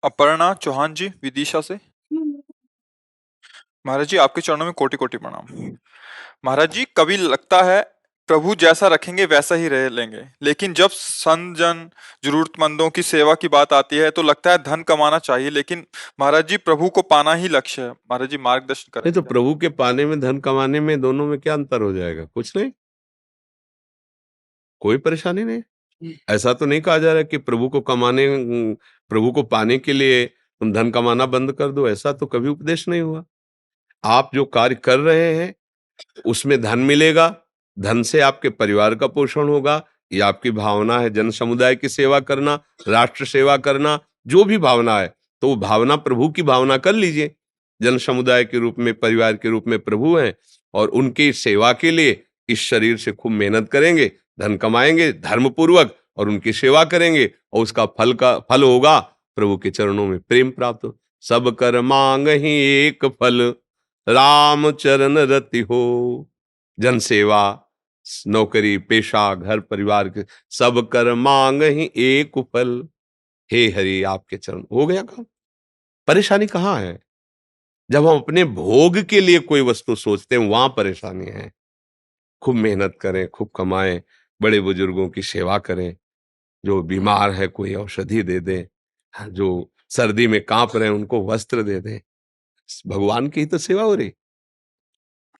अपर्णा चौहान जी विदिशा से। महाराज जी आपके चरणों में कोटि कोटि प्रणाम। महाराज जी कभी लगता है प्रभु जैसा रखेंगे वैसा ही रह लेंगे, लेकिन जब संत जन जरूरतमंदों की सेवा की बात आती है तो लगता है धन कमाना चाहिए, लेकिन महाराज जी प्रभु को पाना ही लक्ष्य है। महाराज जी मार्गदर्शन नहीं तो करें। प्रभु के पाने में धन कमाने में दोनों में क्या अंतर हो जाएगा? कुछ नहीं, कोई परेशानी नहीं। ऐसा तो नहीं कहा जा रहा कि प्रभु को पाने के लिए तुम धन कमाना बंद कर दो, ऐसा तो कभी उपदेश नहीं हुआ। आप जो कार्य कर रहे हैं उसमें धन मिलेगा, धन से आपके परिवार का पोषण होगा, ये आपकी भावना है जन समुदाय की सेवा करना, राष्ट्र सेवा करना, जो भी भावना है तो वो भावना प्रभु की भावना कर लीजिए। जन समुदाय के रूप में, परिवार के रूप में प्रभु हैं और उनकी सेवा के लिए इस शरीर से खूब मेहनत करेंगे, धन कमाएंगे धर्म पूर्वक और उनकी सेवा करेंगे और उसका फल होगा प्रभु के चरणों में प्रेम प्राप्त हो। सब कर मांग ही एक फल, राम चरण रति हो। जन सेवा, नौकरी पेशा, घर परिवार के सब कर मांग ही एक फल। हे हरि आपके चरण, हो गया काम। परेशानी कहाँ है? जब हम अपने भोग के लिए कोई वस्तु सोचते हैं वहां परेशानी है। खूब मेहनत करें, खूब कमाएं, बड़े बुजुर्गों की सेवा करें, जो बीमार है कोई औषधि दे दें, जो सर्दी में कांप रहे हैं उनको वस्त्र दे दें। भगवान की ही तो सेवा हो रही।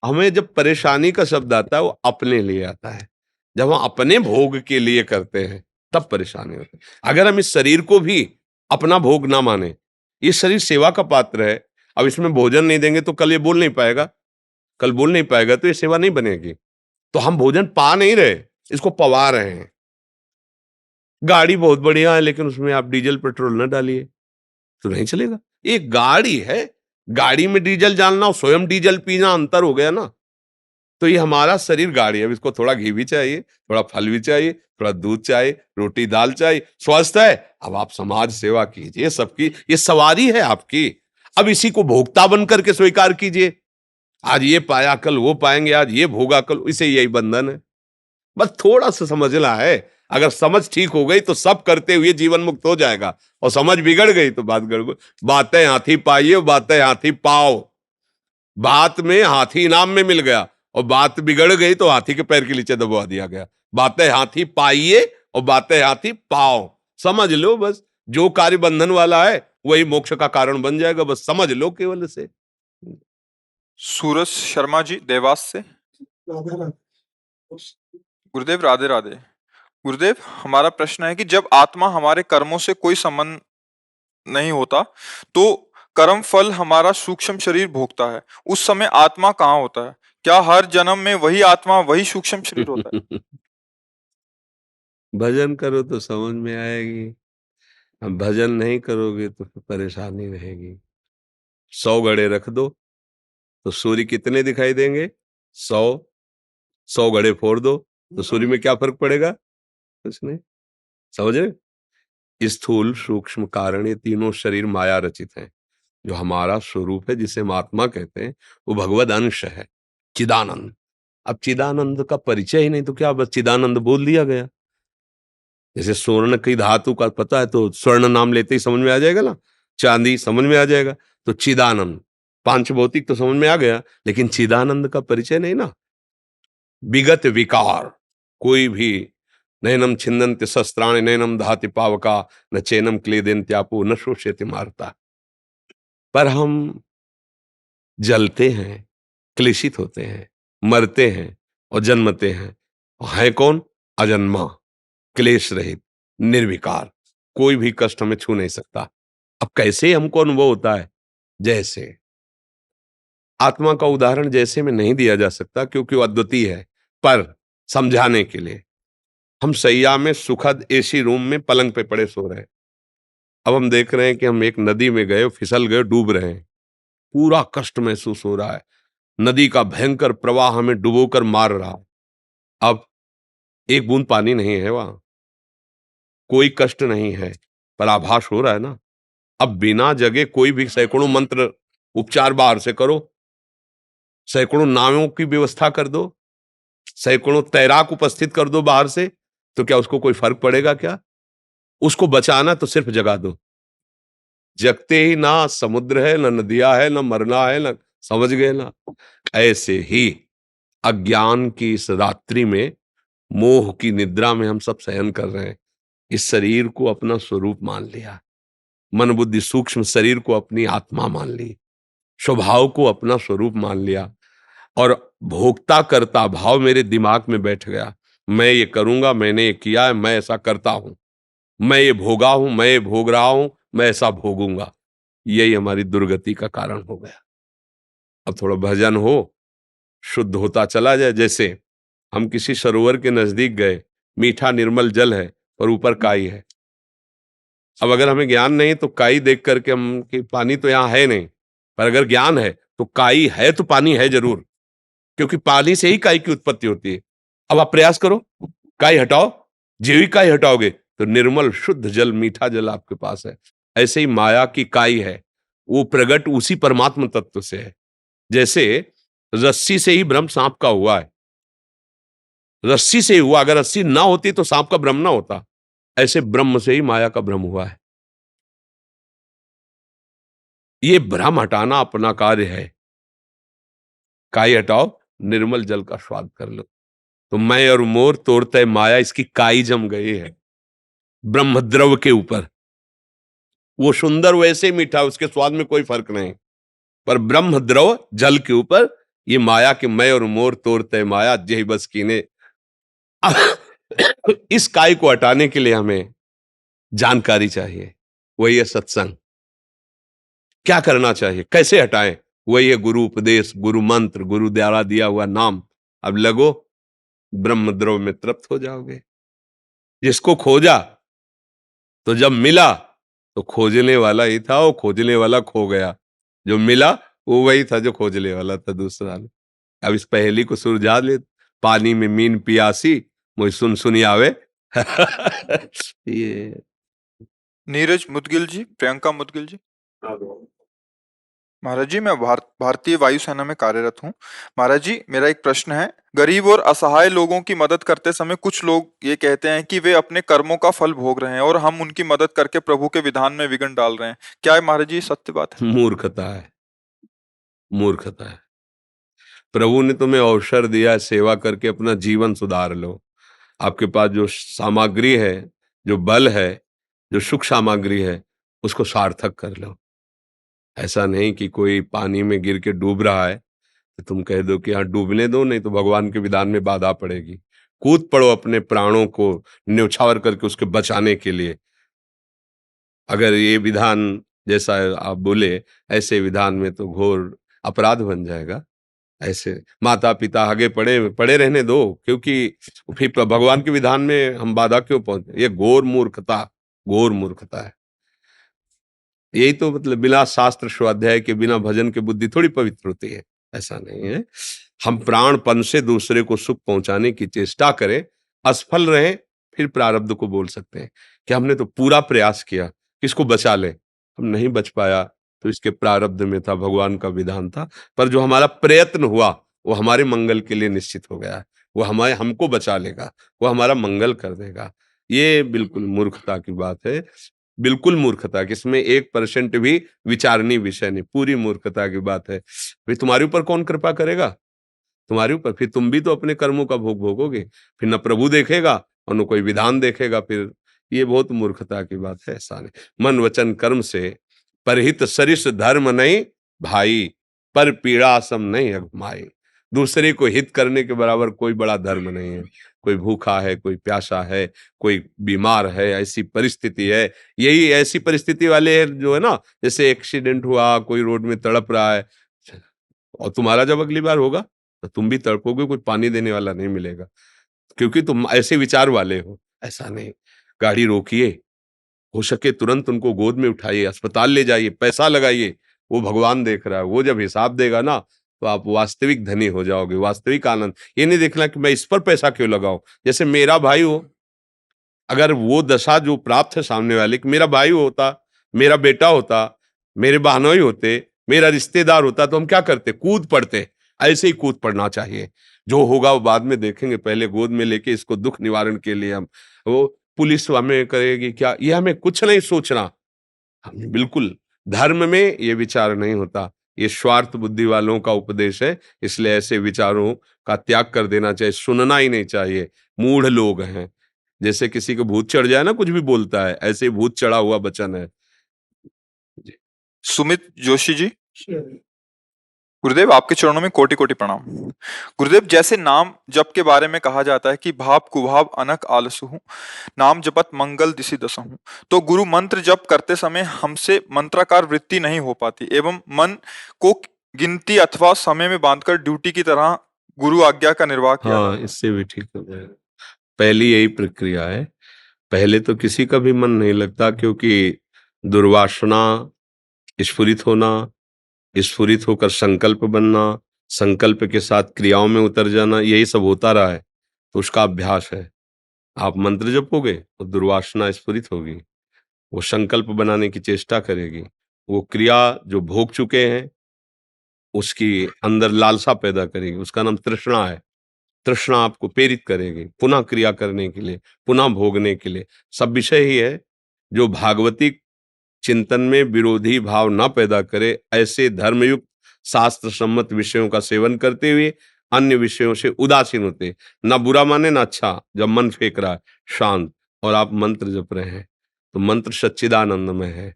हमें जब परेशानी का शब्द आता है वो अपने लिए आता है। जब हम अपने भोग के लिए करते हैं तब परेशानी होती है। अगर हम इस शरीर को भी अपना भोग ना माने, ये शरीर सेवा का पात्र है, अब इसमें भोजन नहीं देंगे तो कल ये बोल नहीं पाएगा, कल बोल नहीं पाएगा तो ये सेवा नहीं बनेगी। तो हम भोजन पा नहीं रहे, इसको पवा रहे हैं। गाड़ी बहुत बढ़िया है लेकिन उसमें आप डीजल पेट्रोल ना डालिए तो नहीं चलेगा। एक गाड़ी है, गाड़ी में डीजल डालना और स्वयं डीजल पीना अंतर हो गया ना। तो ये हमारा शरीर गाड़ी है, अब इसको थोड़ा घी भी चाहिए, थोड़ा फल भी चाहिए, थोड़ा दूध चाहिए, रोटी दाल चाहिए, स्वस्थ है। अब आप समाज सेवा कीजिए, सबकी ये सवारी है आपकी। अब इसी को भोक्ता बन करके स्वीकार कीजिए। आज ये पाया कल वो पाएंगे, आज ये भोगा कल, इसे यही बंधन है। बस थोड़ा सा समझना है। अगर समझ ठीक हो गई तो सब करते हुए जीवन मुक्त हो जाएगा, और समझ बिगड़ गई तो बात गड़बड़। बातें हाथी पाइए, बातें हाथी पाओ। बात में हाथी इनाम में मिल गया और बात बिगड़ गई तो हाथी के पैर के नीचे दबवा दिया गया। बातें हाथी पाइए और बातें हाथी पाओ। समझ लो बस, जो कार्य बंधन वाला है वही मोक्ष का कारण बन जाएगा, बस समझ लो केवल से। सूरज शर्मा जी देवास से। गुरुदेव राधे राधे। गुरुदेव हमारा प्रश्न है कि जब आत्मा हमारे कर्मों से कोई संबंध नहीं होता तो कर्म फल हमारा सूक्ष्म शरीर भोगता है, उस समय आत्मा कहाँ होता है? क्या हर जन्म में वही आत्मा वही सूक्ष्म शरीर होता है? भजन करो तो समझ में आएगी, अब भजन नहीं करोगे तो फिर परेशानी रहेगी। 100 घड़े रख दो तो सूर्य कितने दिखाई देंगे? 100। 100 घड़े फोड़ दो तो सूर्य में क्या फर्क पड़ेगा? कुछ नहीं। समझ रहे? स्थूल सूक्ष्म कारण ये तीनों शरीर माया रचित हैं। जो हमारा स्वरूप है जिसे हम आत्मा कहते हैं वो भगवद अंश है, चिदानंद। अब चिदानंद का परिचय ही नहीं तो क्या बस चिदानंद बोल दिया गया। जैसे स्वर्ण की धातु का पता है तो स्वर्ण नाम लेते ही समझ में आ जाएगा ना, चांदी समझ में आ जाएगा। तो चिदानंद पांच भौतिक तो समझ में आ गया, लेकिन चिदानंद का परिचय नहीं ना। विगत विकार कोई भी, नैनम छिंदन्ति शस्त्राणि नैनम दहाति पावका न चैनम क्लेदेन्त्यापो न शोष्यति मारता। पर हम जलते हैं, क्लेशित होते हैं, मरते हैं और जन्मते हैं। है कौन? अजन्मा, क्लेश रहित, निर्विकार, कोई भी कष्ट हमें छू नहीं सकता। अब कैसे हमको अनुभव होता है? जैसे आत्मा का उदाहरण जैसे में नहीं दिया जा सकता क्योंकि वो अद्वितीय है, पर समझाने के लिए हम सैया में सुखद एसी रूम में पलंग पे पड़े सो रहे हैं। अब हम देख रहे हैं कि हम एक नदी में गए, फिसल गए, डूब रहे हैं। पूरा कष्ट महसूस हो रहा है, नदी का भयंकर प्रवाह हमें डुबोकर मार रहा है। अब एक बूंद पानी नहीं है वहां, कोई कष्ट नहीं है, पर आभास हो रहा है ना। अब बिना जगे कोई भी सैकड़ों मंत्र उपचार बाहर से करो, सैकड़ों नावों की व्यवस्था कर दो, सैकड़ों तैराक उपस्थित कर दो बाहर से, तो क्या उसको कोई फर्क पड़ेगा क्या? उसको बचाना तो सिर्फ जगा दो। जगते ही ना समुद्र है, ना नदियां है, ना मरना है, ना, समझ गए ना। ऐसे ही अज्ञान की इस रात्रि में, मोह की निद्रा में हम सब शयन कर रहे हैं। इस शरीर को अपना स्वरूप मान लिया, मन बुद्धि सूक्ष्म शरीर को अपनी आत्मा मान ली, स्वभाव को अपना स्वरूप मान लिया, और भोक्ता करता भाव मेरे दिमाग में बैठ गया। मैं ये करूंगा, मैंने ये किया है, मैं ऐसा करता हूं, मैं ये भोगा हूं, मैं ये भोग रहा हूं, मैं ऐसा भोगूंगा। यही हमारी दुर्गति का कारण हो गया। अब थोड़ा भजन हो, शुद्ध होता चला जाए। जैसे हम किसी सरोवर के नजदीक गए, मीठा निर्मल जल है और ऊपर काई है। अब अगर हमें ज्ञान नहीं तो काई देख करके हम कि पानी तो यहाँ है नहीं, पर अगर ज्ञान है तो काई है तो पानी है जरूर, क्योंकि पानी से ही काई की उत्पत्ति होती है। अब आप प्रयास करो, काई हटाओ, जीविका ही हटाओगे तो निर्मल शुद्ध जल, मीठा जल आपके पास है। ऐसे ही माया की काई है, वो प्रगट उसी परमात्म तत्व से है। जैसे रस्सी से ही ब्रह्म सांप का हुआ है, रस्सी से ही हुआ, अगर रस्सी ना होती तो सांप का भ्रम ना होता। ऐसे ब्रह्म से ही माया का भ्रम हुआ है। ये भ्रम हटाना अपना कार्य है। काई हटाओ, निर्मल जल का स्वाद कर लो। तो मैं और मोर तोड़ते माया, इसकी काई जम गई है ब्रह्म द्रव के ऊपर। वो सुंदर वैसे ही मीठा, उसके स्वाद में कोई फर्क नहीं, पर ब्रह्म द्रव जल के ऊपर ये माया के मैं और मोर तोड़ते माया जय बस कीने। इस काय को हटाने के लिए हमें जानकारी चाहिए, वही है सत्संग। क्या करना चाहिए, कैसे हटाएं, वही है गुरु उपदेश, गुरु मंत्र, गुरु द्वारा दिया हुआ नाम। अब लगो, ब्रह्म द्रव में तृप्त हो जाओगे। जिसको खोजा तो जब मिला तो खोजने वाला ही था, वो खोजने वाला खो गया। जो मिला वो वही था जो खोजने वाला था, दूसरा नहीं। अब इस पहेली को सुलझा ले। पानी में मीन पियासी, मुझे सुन सुनी आवे। ये नीरज मुदगिल जी, प्रियंका मुदगिल जी। महाराज जी, मैं भारतीय वायुसेना में कार्यरत हूँ। महाराज जी, मेरा एक प्रश्न है। गरीब और असहाय लोगों की मदद करते समय कुछ लोग ये कहते हैं कि वे अपने कर्मों का फल भोग रहे हैं और हम उनकी मदद करके प्रभु के विधान में विघ्न डाल रहे हैं। क्या है महाराज जी, सत्य बात है? मूर्खता है, मूर्खता है। प्रभु ने तुम्हें अवसर दिया, सेवा करके अपना जीवन सुधार लो। आपके पास जो सामग्री है, जो बल है, जो सुख सामग्री है, उसको सार्थक कर लो। ऐसा नहीं कि कोई पानी में गिर के डूब रहा है तो तुम कह दो कि हाँ डूबने दो, नहीं तो भगवान के विधान में बाधा पड़ेगी। कूद पड़ो अपने प्राणों को न्यौछावर करके उसके बचाने के लिए। अगर ये विधान जैसा आप बोले, ऐसे विधान में तो घोर अपराध बन जाएगा। ऐसे माता पिता आगे पड़े पड़े रहने दो, क्योंकि फिर भगवान के विधान में हम बाधा क्यों पहुंचे? ये घोर मूर्खता, घोर मूर्खता है। यही तो मतलब बिना शास्त्र स्वाध्याय के, बिना भजन के बुद्धि थोड़ी पवित्र होती है। ऐसा नहीं है। हम प्राणपन से दूसरे को सुख पहुंचाने की चेष्टा करें, असफल रहे, फिर प्रारब्ध को बोल सकते हैं कि हमने तो पूरा प्रयास किया किसको बचा ले, हम नहीं बच पाया तो इसके प्रारब्ध में था, भगवान का विधान था। पर जो हमारा प्रयत्न हुआ वो हमारे मंगल के लिए निश्चित हो गया है। वो हमारे हमको बचा लेगा, वो हमारा मंगल कर देगा। ये बिल्कुल मूर्खता की बात है, बिल्कुल मूर्खता कि इसमें 1% भी विचारणीय विषय नहीं, पूरी मूर्खता की बात है। फिर तुम्हारे ऊपर कौन कृपा करेगा? तुम्हारे ऊपर फिर तुम भी तो अपने कर्मों का भोग भोगोगे। फिर न प्रभु देखेगा और न कोई विधान देखेगा। फिर ये बहुत मूर्खता की बात है। ऐसा नहीं, मन वचन कर्म से परहित सरिस धर्म नहीं भाई, पर पीड़ा सम नहीं अघमाई। दूसरे को हित करने के बराबर कोई बड़ा धर्म नहीं है। कोई भूखा है, कोई प्यासा है, कोई बीमार है, ऐसी परिस्थिति है। यही ऐसी परिस्थिति वाले जो है ना, जैसे एक्सीडेंट हुआ, कोई रोड में तड़प रहा है, और तुम्हारा जब अगली बार होगा तो तुम भी तड़पोगे, कोई पानी देने वाला नहीं मिलेगा, क्योंकि तुम ऐसे विचार वाले हो। ऐसा नहीं, गाड़ी रोकिए, हो सके तुरंत उनको गोद में उठाइए, अस्पताल ले जाइए, पैसा लगाइए। वो भगवान देख रहा है, वो जब हिसाब देगा ना तो आप वास्तविक धनी हो जाओगे, वास्तविक आनंद। ये नहीं देखना कि मैं इस पर पैसा क्यों लगाऊं। जैसे मेरा भाई हो, अगर वो दशा जो प्राप्त है सामने वाले कि मेरा भाई होता, मेरा बेटा होता, मेरे बहनोई होते, मेरा रिश्तेदार होता, तो हम क्या करते? कूद पड़ते। ऐसे ही कूद पड़ना चाहिए। जो होगा वो बाद में देखेंगे, पहले गोद में लेके इसको दुख निवारण के लिए हम वो पुलिस हमें करेगी क्या, ये हमें कुछ नहीं सोचना। हमें बिल्कुल धर्म में ये विचार नहीं होता, ये स्वार्थ बुद्धि वालों का उपदेश है, इसलिए ऐसे विचारों का त्याग कर देना चाहिए, सुनना ही नहीं चाहिए। मूढ़ लोग हैं, जैसे किसी को भूत चढ़ जाए ना, कुछ भी बोलता है, ऐसे ही भूत चढ़ा हुआ वचन है। जी। सुमित जोशी जी, गुरुदेव आपके चरणों में कोटि कोटि प्रणाम। गुरुदेव, जैसे नाम जप के बारे में कहा जाता है कि भाव कुभाव अनक आलसु हूँ, नाम जपत मंगल दिसि दसहूं, तो गुरु मंत्र जप करते समय हमसे मंत्राकार वृत्ति नहीं हो पाती एवं मन को गिनती अथवा समय में बांधकर ड्यूटी की तरह गुरु आज्ञा का निर्वाह किया हाँ, जाता है। इससे भी ठीक हो जाएगा। पहली यही प्रक्रिया है। पहले तो किसी का भी मन नहीं लगता, क्योंकि दुर्वासना स्फुरित होना, स्फुरित होकर संकल्प बनना, संकल्प के साथ क्रियाओं में उतर जाना, यही सब होता रहा है, तो उसका अभ्यास है। आप मंत्र जपोगे तो दुर्वासना स्फुरित होगी, वो संकल्प बनाने की चेष्टा करेगी, वो क्रिया जो भोग चुके हैं उसकी अंदर लालसा पैदा करेगी, उसका नाम तृष्णा है। तृष्णा आपको प्रेरित करेगी पुनः क्रिया करने के लिए, पुनः भोगने के लिए। सब विषय ही है, जो भागवती चिंतन में विरोधी भाव ना पैदा करे, ऐसे धर्मयुक्त शास्त्र सम्मत विषयों का सेवन करते हुए अन्य विषयों से उदासीन होते, ना बुरा माने ना अच्छा। जब मन फेंक रहा है शांत, और आप मंत्र जप रहे हैं, तो मंत्र सच्चिदानंदमय है।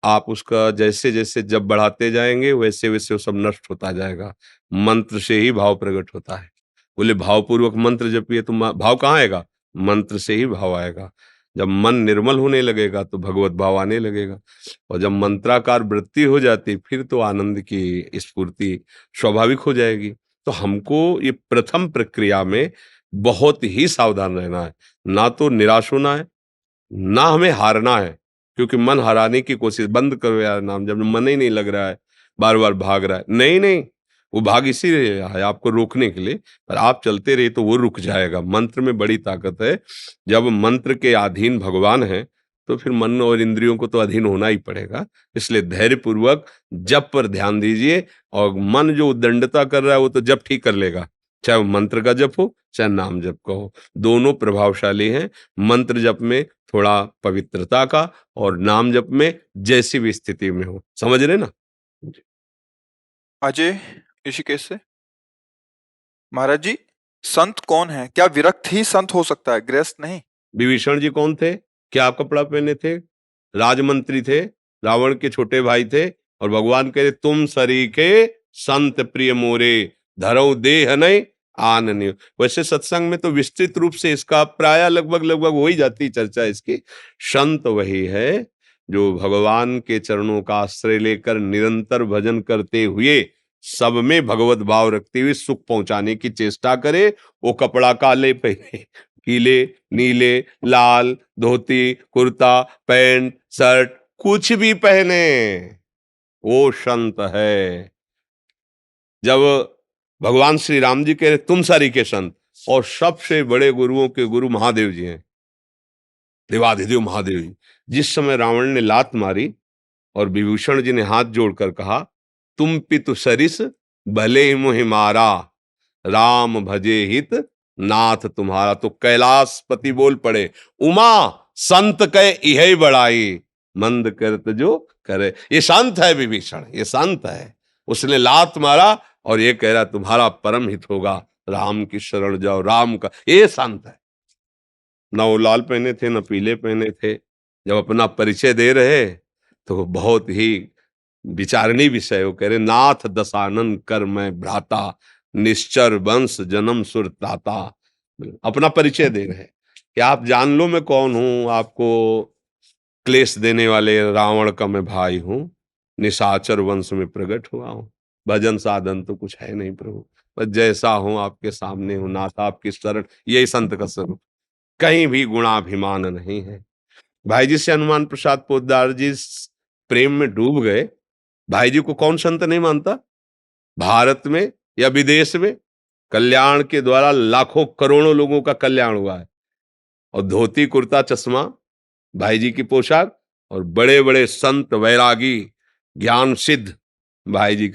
आप उसका जैसे जैसे जब बढ़ाते जाएंगे, वैसे वैसे वो सब नष्ट होता जाएगा। मंत्र से ही भाव प्रकट होता है। बोले भावपूर्वक मंत्र जपिए तो भाव कहाँ आएगा? मंत्र से ही भाव आएगा। जब मन निर्मल होने लगेगा तो भगवत भाव आने लगेगा, और जब मंत्राकार वृत्ति हो जाती, फिर तो आनंद की स्फूर्ति स्वाभाविक हो जाएगी। तो हमको ये प्रथम प्रक्रिया में बहुत ही सावधान रहना है, ना तो निराश होना है, ना हमें हारना है। क्योंकि मन हराने की कोशिश, बंद करो यार नाम, जब मन ही नहीं लग रहा है, बार बार भाग रहा है, नहीं नहीं, वो भाग इसीलिए रहा है आपको रोकने के लिए, पर आप चलते रहे तो वो रुक जाएगा। मंत्र में बड़ी ताकत है। जब मंत्र के अधीन भगवान है, तो फिर मन और इंद्रियों को तो अधीन होना ही पड़ेगा। इसलिए धैर्य पूर्वक जप पर ध्यान दीजिए, और मन जो उद्दंडता कर रहा है वो तो जप ठीक कर लेगा, चाहे वो मंत्र का जप हो चाहे नाम जप का हो, दोनों प्रभावशाली हैं। मंत्र जप में थोड़ा पवित्रता का, और नाम जप में जैसी भी स्थिति में हो, समझ रहे ना? जी। अजय ऋषिकेश से, महाराज जी, संत कौन है? क्या विरक्त ही संत हो सकता है, गृहस्थ नहीं? विभीषण जी कौन थे? क्या कपड़ा पहने थे? राजमंत्री थे, रावण के छोटे भाई थे, और भगवान कह रहे तुम सरीखे संत प्रिय मोरे, धरऊ देह नहीं आन नहीं। वैसे सत्संग में तो विस्तृत रूप से इसका प्राय लगभग लगभग हो ही जाती चर्चा इसकी। संत वही है जो भगवान के चरणों का आश्रय लेकर निरंतर भजन करते हुए सब में भगवत भाव रखते हुए सुख पहुंचाने की चेष्टा करे। वो कपड़ा काले पहने, पीले, नीले, लाल, धोती, कुर्ता, पैंट, शर्ट, कुछ भी पहने, वो संत है। जब भगवान श्री राम जी कह रहे तुम सारी के संत, और सबसे बड़े गुरुओं के गुरु महादेव जी हैं, देवाधिदेव महादेव जी। जिस समय रावण ने लात मारी और विभूषण जी ने हाथ जोड़कर कहा तुम पितु सरिस भले ही मोहि मारा, राम भजे हित नाथ तुम्हारा, तो कैलाशपति बोल पड़े उमा संत कह इहे बड़ाई, मंद करत जो करे। ये शांत है विभीषण, ये शांत है। उसने लात मारा और ये कह रहा तुम्हारा परम हित होगा, राम की शरण जाओ, राम का, ये शांत है। न वो लाल पहने थे न पीले पहने थे। जब अपना परिचय दे रहे तो बहुत ही विचारणीय विषय, वो कह रहे नाथ दशानन कर मैं भ्राता, निश्चर वंश जन्म सुर ताता। अपना परिचय दे रहे कि आप जान लो मैं कौन हूं, आपको क्लेश देने वाले रावण का मैं भाई हूं, निशाचर वंश में प्रकट हुआ हूं। भजन साधन तो कुछ है नहीं प्रभु, बस जैसा हूं आपके सामने हूं, नाथ आपकी शरण, यही संत का स्वरूप। कहीं भी गुणाभिमान नहीं है। भाई जी से हनुमान प्रसाद पोद्दार जी प्रेम में डूब गए। भाई जी को कौन संत नहीं मानता? भारत में या विदेश में कल्याण के द्वारा लाखों करोड़ों लोगों का कल्याण हुआ है। और धोती कुर्ता चश्मा भाई जी की पोशाक, और बड़े बड़े संत वैरागी ज्ञान सिद्ध भाई जी,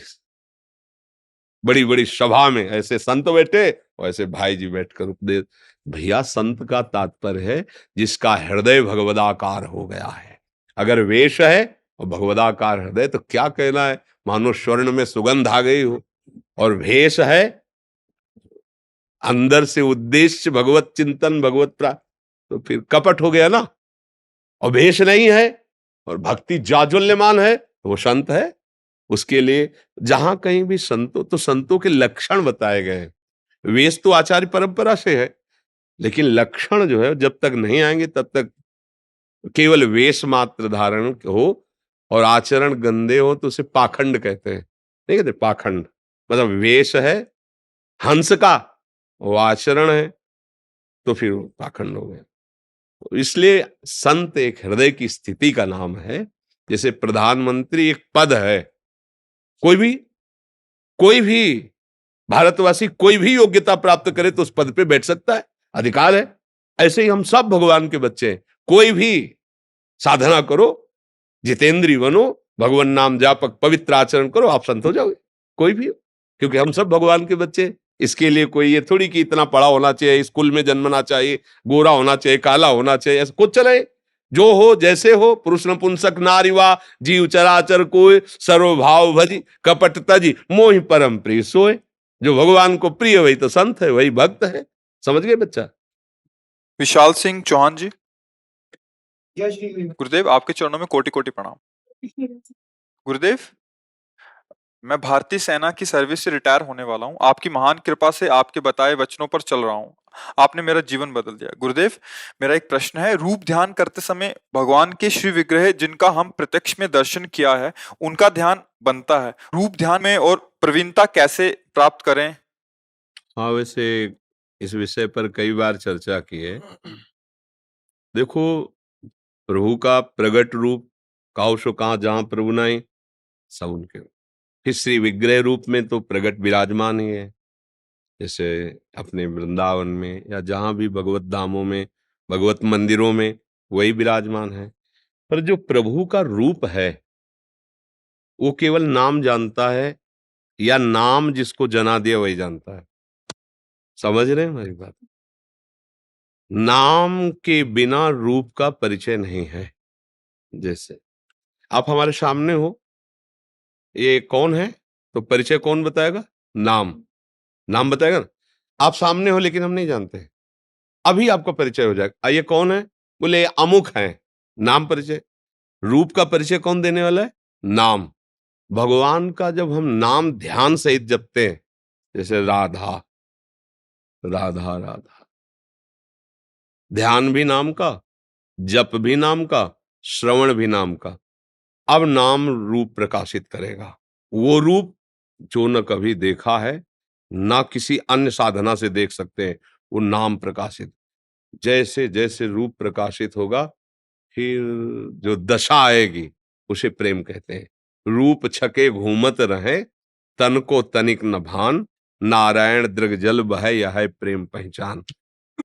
बड़ी बड़ी सभा में ऐसे संत बैठे और ऐसे भाई जी बैठकर उपदेश। भैया संत का तात्पर्य है जिसका हृदय भगवदाकार हो गया है। अगर वेश है और भगवदाकार हृदय तो क्या कहना है, मानो स्वर्ण में सुगंध आ गई हो। और भेष है अंदर से उद्देश्य भगवत चिंतन भगवत प्राप्त, तो फिर कपट हो गया ना। और भेष नहीं है और भक्ति जाज्वल्यमान है तो वो संत है। उसके लिए जहां कहीं भी संतों तो संतों के लक्षण बताए गए हैं। वेश तो आचार्य परंपरा से है, लेकिन लक्षण जो है जब तक नहीं आएंगे तब तक केवल वेश मात्र धारण हो और आचरण गंदे हो तो उसे पाखंड कहते हैं। नहीं कहते पाखंड, मतलब वेश है हंस का, वो आचरण है तो फिर वो पाखंड हो गया। तो इसलिए संत एक हृदय की स्थिति का नाम है। जैसे प्रधानमंत्री एक पद है, कोई भी भारतवासी कोई भी योग्यता प्राप्त करे तो उस पद पे बैठ सकता है, अधिकार है। ऐसे ही हम सब भगवान के बच्चे हैं। कोई भी साधना करो, जितेंद्रिय बनो, भगवान नाम जापक पवित्र आचरण करो, आप संत हो जाओगे, कोई भी हो। क्योंकि हम सब भगवान के बच्चे हैं। इसके लिए कोई ये थोड़ी कि इतना पढ़ा होना चाहिए, स्कूल में जन्मना चाहिए, गोरा होना चाहिए, काला होना चाहिए, ऐसा कुछ चले। जो हो जैसे हो, पुरुष नपुंसक नारीवा, जीव चराचर कोय, सर्वभाव भजी कपट तजी मोहि परम प्रिय सोय। जो भगवान को प्रिय वही तो संत है, वही भक्त है। समझ गए बच्चा? विशाल सिंह चौहान जी, जय श्री कृष्ण। गुरुदेव आपके चरणों में कोटि कोटि प्रणाम। गुरुदेव, मैं भारतीय सेना की सर्विस से रिटायर होने वाला हूँ। आपकी महान कृपा से आपके बताए वचनों पर चल रहा हूँ। आपने मेरा जीवन बदल दिया। गुरुदेव, मेरा एक प्रश्न है। रूप ध्यान करते समय भगवान के श्री विग्रह जिनका हम प्रत्यक्ष में दर्शन किया है, उनका ध्यान बनता है। रूप ध्यान में और प्रवीणता कैसे प्राप्त करें? हाँ, वैसे इस विषय पर कई बार चर्चा की है। देखो, प्रभु का प्रगट रूप काउ सो कहाँ जहां प्रभु नहीं, सब उनके। फिर श्री विग्रह रूप में तो प्रगट विराजमान ही है, जैसे अपने वृंदावन में या जहां भी भगवत धामों में, भगवत मंदिरों में वही विराजमान है। पर जो प्रभु का रूप है वो केवल नाम जानता है, या नाम जिसको जना दिया वही जानता है। समझ रहे हैं हमारी बात? नाम के बिना रूप का परिचय नहीं है। जैसे आप हमारे सामने हो, ये कौन है तो परिचय कौन बताएगा? नाम। नाम बताएगा ना। आप सामने हो लेकिन हम नहीं जानते, अभी आपका परिचय हो जाएगा। ये कौन है? बोले ये अमुक है, नाम परिचय। रूप का परिचय कौन देने वाला है? नाम। भगवान का जब हम नाम ध्यान सहित जपते हैं, जैसे राधा राधा राधा, ध्यान भी नाम का, जप भी नाम का, श्रवण भी नाम का। अब नाम रूप प्रकाशित करेगा। वो रूप जो न कभी देखा है, ना किसी अन्य साधना से देख सकते हैं, वो नाम प्रकाशित। जैसे जैसे रूप प्रकाशित होगा, फिर जो दशा आएगी उसे प्रेम कहते हैं। रूप छके घूमत रहे, तन को तनिक न भान, नारायण दृग जल बहै यह है प्रेम पहचान।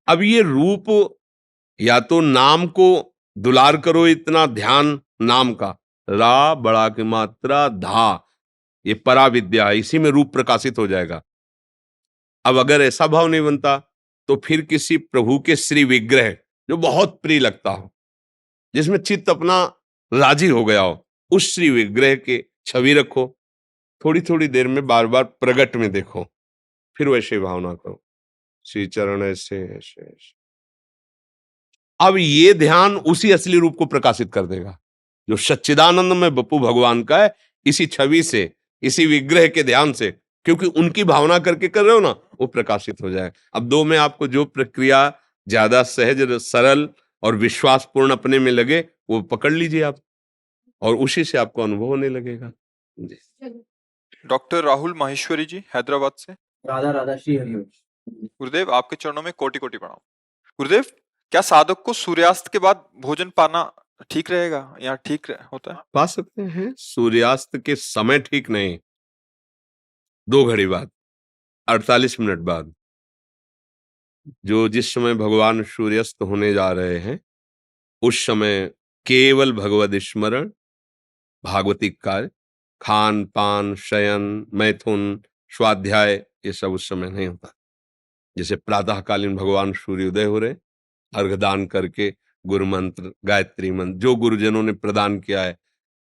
अब ये रूप, या तो नाम को दुलार करो, इतना ध्यान नाम का, रा बड़ा की मात्रा धा, ये परा विद्या है, इसी में रूप प्रकाशित हो जाएगा। अब अगर ऐसा भाव नहीं बनता तो फिर किसी प्रभु के श्री विग्रह जो बहुत प्रिय लगता हो, जिसमें चित्त अपना राजी हो गया हो, उस श्री विग्रह के छवि रखो, थोड़ी थोड़ी देर में बार बार प्रगट में देखो, फिर वैसे भावना करो, श्री चरण ऐसे ऐसे ऐसे। अब ये ध्यान उसी असली रूप को प्रकाशित कर देगा जो सच्चिदानंद में बप्पू भगवान का है, इसी छवि से, इसी विग्रह के ध्यान से, क्योंकि उनकी भावना करके कर रहे हो ना, वो प्रकाशित हो जाए। अब दो में आपको जो प्रक्रिया ज्यादा सहज, सरल और विश्वासपूर्ण अपने में लगे वो पकड़ लीजिए आप, और उसी से आपको अनुभव होने लगेगा। डॉक्टर राहुल माहेश्वरी जी, हैदराबाद से। राधा राधा श्री हरिओम। गुरुदेव, आपके चरणों में कोटि कोटि प्रणाम। गुरुदेव, क्या साधक को सूर्यास्त के बाद भोजन पाना ठीक रहेगा या ठीक होता है? पा सकते हैं। सूर्यास्त के समय ठीक नहीं, 2 घड़ी बाद, 48 मिनट बाद, जो जिस समय भगवान सूर्यास्त होने जा रहे हैं उस समय केवल भगवद स्मरण, भागवतिक कार्य, खान पान, शयन, मैथुन, स्वाध्याय, ये सब उस समय नहीं होता। जैसे प्रातःकालीन भगवान सूर्योदय हो रहे, अर्घदान करके गुरु मंत्र, गायत्री मंत्र जो गुरुजनों ने प्रदान किया है,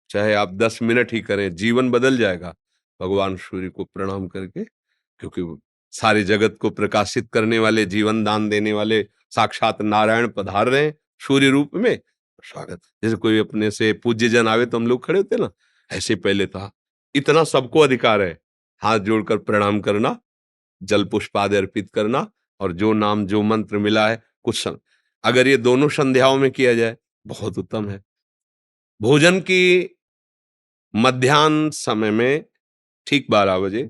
चाहे आप 10 मिनट ही करें, जीवन बदल जाएगा भगवान सूर्य को प्रणाम करके, क्योंकि वो सारे जगत को प्रकाशित करने वाले, जीवन दान देने वाले साक्षात नारायण पधार रहे हैं सूर्य रूप में। स्वागत, जैसे कोई अपने से पूज्य जन आवे तो हम लोग खड़े होते ना, ऐसे पहले था। इतना सबको अधिकार है हाथ जोड़कर प्रणाम करना, जल पुष्प आदि अर्पित करना, और जो नाम जो मंत्र मिला है कुछ अगर ये दोनों संध्याओं में किया जाए बहुत उत्तम है। भोजन की मध्याह्न समय में ठीक 12 बजे,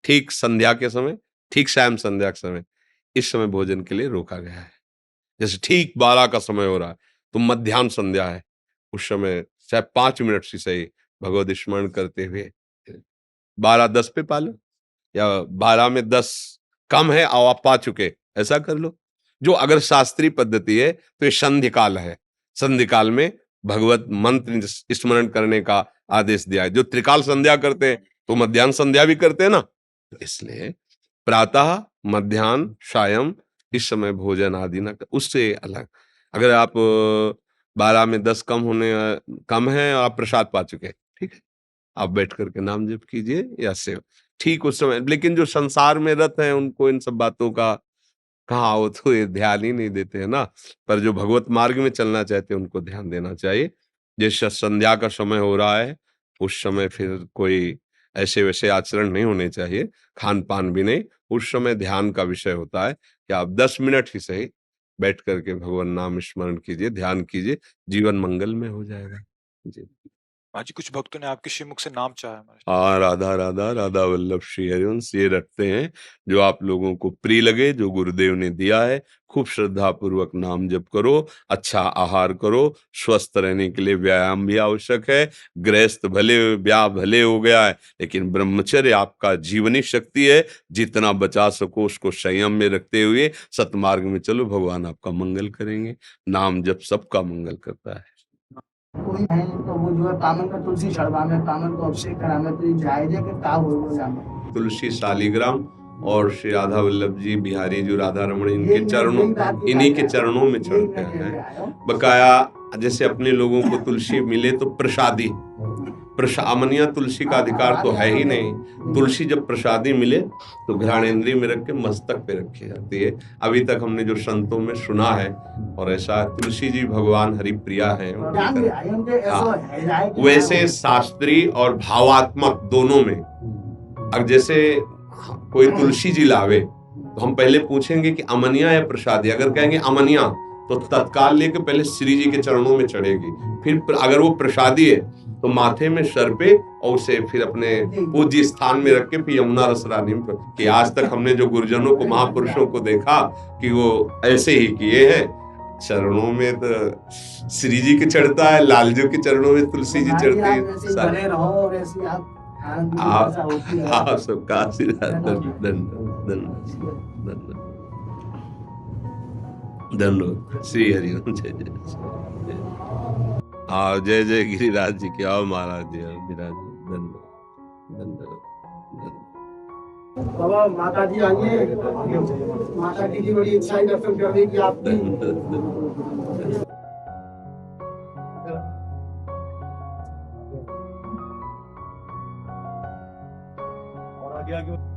ठीक संध्या के समय, ठीक शाम संध्या के समय, इस समय भोजन के लिए रोका गया है। जैसे ठीक 12 का समय हो रहा है तो मध्याह्न संध्या है, उस समय चाहे 5 मिनट से सही भगवत स्मरण करते हुए 12:10 पे पा लो, या 12 में 10 कम है और आप पा चुके, ऐसा कर लो। जो अगर शास्त्रीय पद्धति है तो ये संध्या काल है, संध्या काल में भगवत मंत्र स्मरण करने का आदेश दिया है। जो त्रिकाल संध्या करते हैं तो मध्याह्न संध्या भी करते हैं ना, तो इसलिए प्रातः, मध्याह्न, सायं इस समय भोजन आदि ना, उससे अलग। अगर आप 12 में 10 कम है और आप प्रसाद पा चुके, ठीक है, आप बैठ करके नाम जप कीजिए या सेव, ठीक उस समय। लेकिन जो संसार में रत हैं उनको इन सब बातों का कहाँ, वो तो ये ध्यान ही नहीं देते हैं ना। पर जो भगवत मार्ग में चलना चाहते हैं उनको ध्यान देना चाहिए। जैसे संध्या का समय हो रहा है उस समय फिर कोई ऐसे वैसे आचरण नहीं होने चाहिए, खान पान भी नहीं। उस समय ध्यान का विषय होता है कि आप 10 मिनट ही सही बैठ करके भगवान नाम स्मरण कीजिए, ध्यान कीजिए, जीवन मंगल में हो जाएगा। जी जी, कुछ भक्तों ने आपके श्रीमुख से नाम चाहा हमारे। हाँ, राधा राधा राधा वल्लभ श्री हरिवंश ये रखते हैं जो आप लोगों को प्रिय लगे, जो गुरुदेव ने दिया है। खूब श्रद्धा पूर्वक नाम जप करो, अच्छा आहार करो, स्वस्थ रहने के लिए व्यायाम भी आवश्यक है। गृहस्थ भले ब्याह भले हो गया है, लेकिन ब्रह्मचर्य आपका जीवनी शक्ति है, जितना बचा सको उसको संयम में रखते हुए सतमार्ग में चलो, भगवान आपका मंगल करेंगे। नाम जप सबका मंगल करता है। कोई है तो वो जो है तामन का तुलसी चढ़वावे, तामन को अभिषेक करावे, तो ये जायज है कि का हो जाए। तुलसी शालिग्राम और श्री राधा वल्लभ जी बिहारी जो राधा रमण इनके चरणों, इन्हीं के चरणों में चढ़ते हैं। बकाया जैसे अपने लोगों को तुलसी मिले तो प्रसादी, अमनिया तुलसी का अधिकार तो है ही नहीं। तुलसी जब प्रसादी मिले तो घ्राणेंद्रिय में रख के मस्तक पे रखी जाती है। अभी तक हमने जो संतों में सुना है, और ऐसा तुलसी जी भगवान हरिप्रिया है। वैसे शास्त्रीय और भावात्मक दोनों में, अब जैसे कोई तुलसी जी लावे तो हम पहले पूछेंगे कि अमनिया या प्रसादी। अगर कहेंगे अमनिया तो तत्काल लेके पहले श्री जी के चरणों में चढ़ेगी, फिर अगर वो प्रसादी है तो माथे में सर पे, और उसे फिर अपने पूज्य स्थान में रख के फिर यमुना रसरानी में। कि आज तक हमने जो गुरुजनों को, महापुरुषों को देखा कि वो ऐसे ही किए हैं। चरणों में तो श्री जी के चढ़ता है, लालजू के चरणों में तुलसी जी चढ़ती है। आप सबका आशीर्वाद, धन्यवाद। श्री हरि जय जय। हाँ, जय जय गिरिराज जी की। आओ महाराज जी, विराज। धन्यवाद। बाबा माता जी आइए, माता जी की बड़ी इच्छा है दर्शन करने की आपकी। और आगे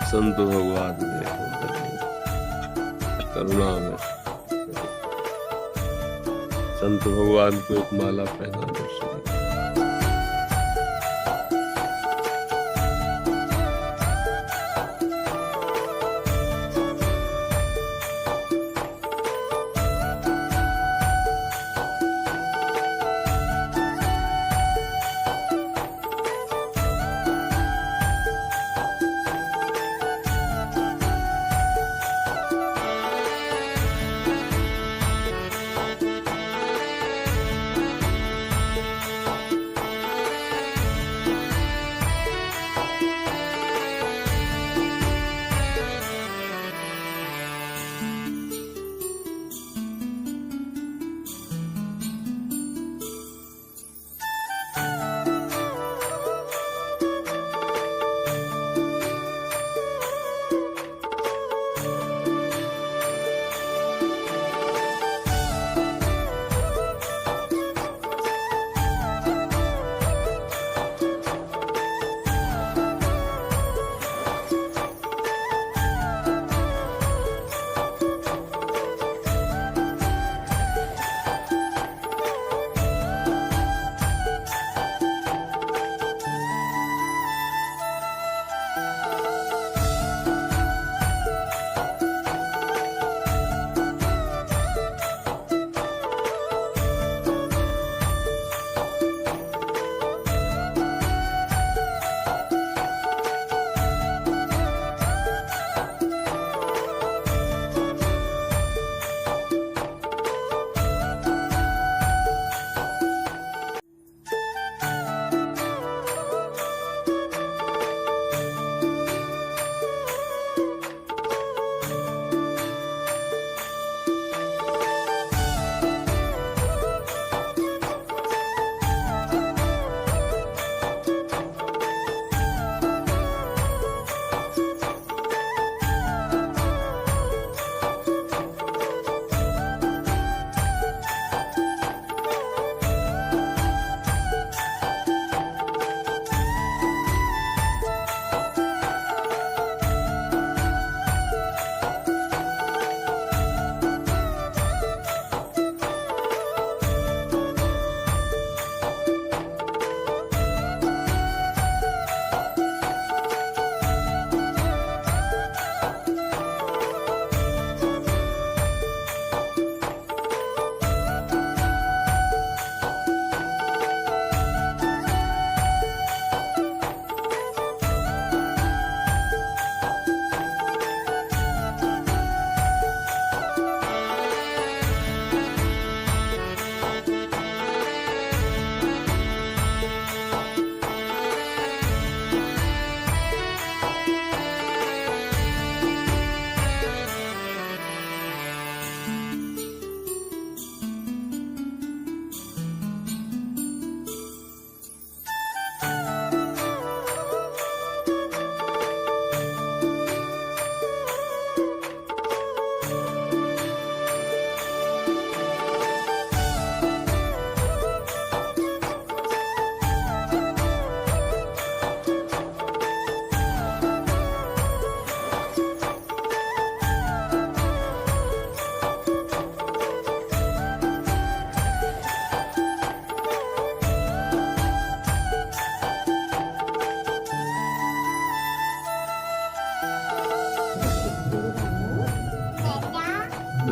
संत भगवान करुणा में संत भगवान को एक माला पहना दर्शन।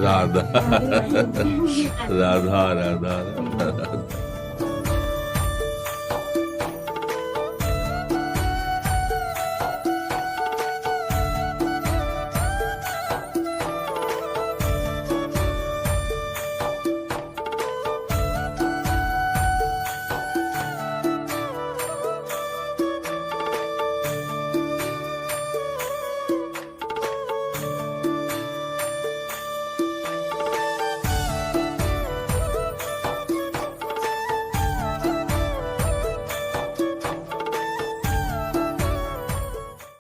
राधा राधा राधा राधा राधा